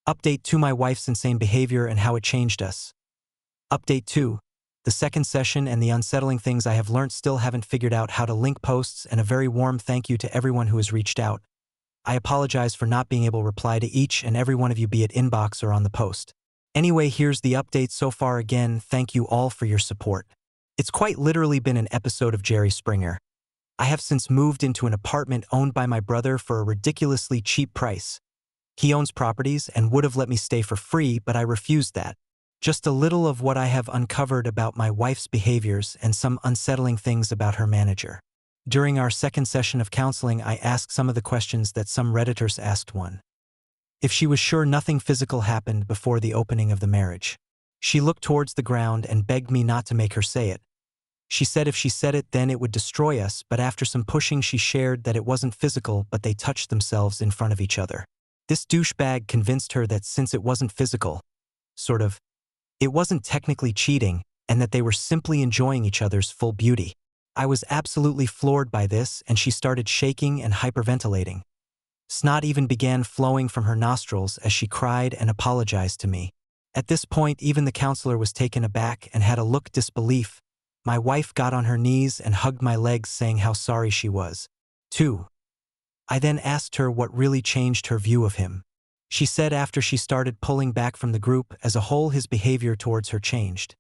Update 2: My wife's insane behavior and how it changed us. Update 2: The second session and the unsettling things I have learnt. Still haven't figured out how to link posts, and a very warm thank you to everyone who has reached out. I apologize for not being able to reply to each and every one of you, be it inbox or on the post. Anyway, here's the update so far. Again, thank you all for your support. It's quite literally been an episode of Jerry Springer. I have since moved into an apartment owned by my brother for a ridiculously cheap price. He owns properties and would have let me stay for free, but I refused that. Just a little of what I have uncovered about my wife's behaviors and some unsettling things about her manager. During our second session of counseling, I asked some of the questions that some Redditors asked. 1. If she was sure nothing physical happened before the opening of the marriage. She looked towards the ground and begged me not to make her say it. She said if she said it then it would destroy us, but after some pushing she shared that it wasn't physical but they touched themselves in front of each other. This douchebag convinced her that since it wasn't physical, it wasn't technically cheating, and that they were simply enjoying each other's full beauty. I was absolutely floored by this, and she started shaking and hyperventilating. Snot even began flowing from her nostrils as she cried and apologized to me. At this point, even the counselor was taken aback and had a look disbelief. My wife got on her knees and hugged my legs, saying how sorry she was. 2. I then asked her what really changed her view of him. She said after she started pulling back from the group as a whole, his behavior towards her changed.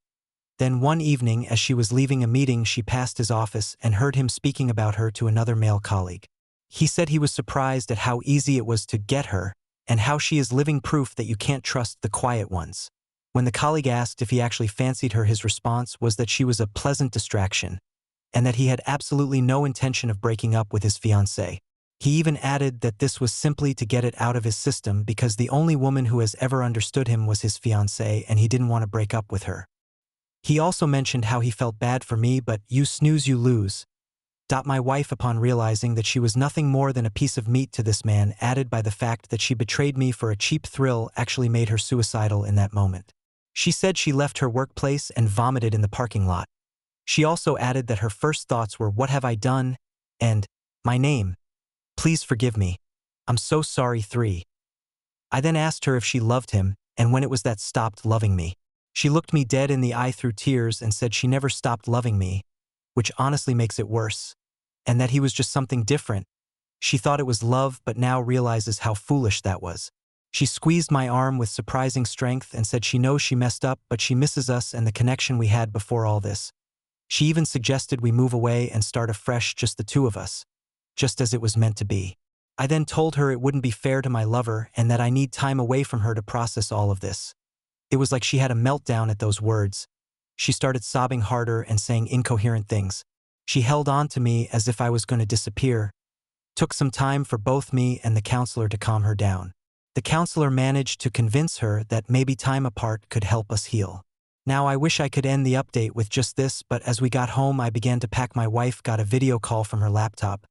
Then one evening, as she was leaving a meeting, she passed his office and heard him speaking about her to another male colleague. He said he was surprised at how easy it was to get her and how she is living proof that you can't trust the quiet ones. When the colleague asked if he actually fancied her, his response was that she was a pleasant distraction and that he had absolutely no intention of breaking up with his fiancée. He even added that this was simply to get it out of his system because the only woman who has ever understood him was his fiancée and he didn't want to break up with her. He also mentioned how he felt bad for me, but you snooze you lose. My wife, upon realizing that she was nothing more than a piece of meat to this man, added by the fact that she betrayed me for a cheap thrill, actually made her suicidal in that moment. She said she left her workplace and vomited in the parking lot. She also added that her first thoughts were, "What have I done?" and "My name. Please forgive me. I'm so sorry." 3. I then asked her if she loved him and when it was that stopped loving me. She looked me dead in the eye through tears and said she never stopped loving me, which honestly makes it worse, and that he was just something different. She thought it was love, but now realizes how foolish that was. She squeezed my arm with surprising strength and said she knows she messed up, but she misses us and the connection we had before all this. She even suggested we move away and start afresh, just the two of us, just as it was meant to be. I then told her it wouldn't be fair to my lover and that I need time away from her to process all of this. It was like she had a meltdown at those words. She started sobbing harder and saying incoherent things. She held on to me as if I was going to disappear. Took some time for both me and the counselor to calm her down. The counselor managed to convince her that maybe time apart could help us heal. Now I wish I could end the update with just this, but as we got home I began to pack. My wife got a video call from her laptop.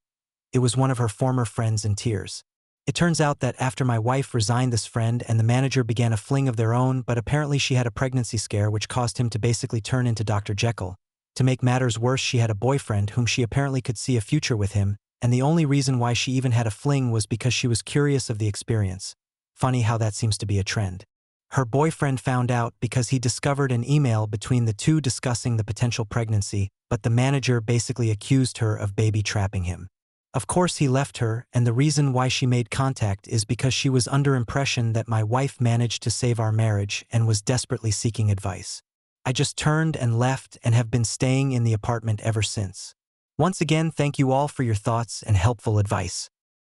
It was one of her former friends in tears. It turns out that after my wife resigned, this friend and the manager began a fling of their own, but apparently she had a pregnancy scare which caused him to basically turn into Dr. Jekyll. To make matters worse, she had a boyfriend whom she apparently could see a future with him, and the only reason why she even had a fling was because she was curious of the experience. Funny how that seems to be a trend. Her boyfriend found out because he discovered an email between the two discussing the potential pregnancy, but the manager basically accused her of baby trapping him. Of course he left her, and the reason why she made contact is because she was under impression that my wife managed to save our marriage and was desperately seeking advice. I just turned and left and have been staying in the apartment ever since. Once again, thank you all for your thoughts and helpful advice.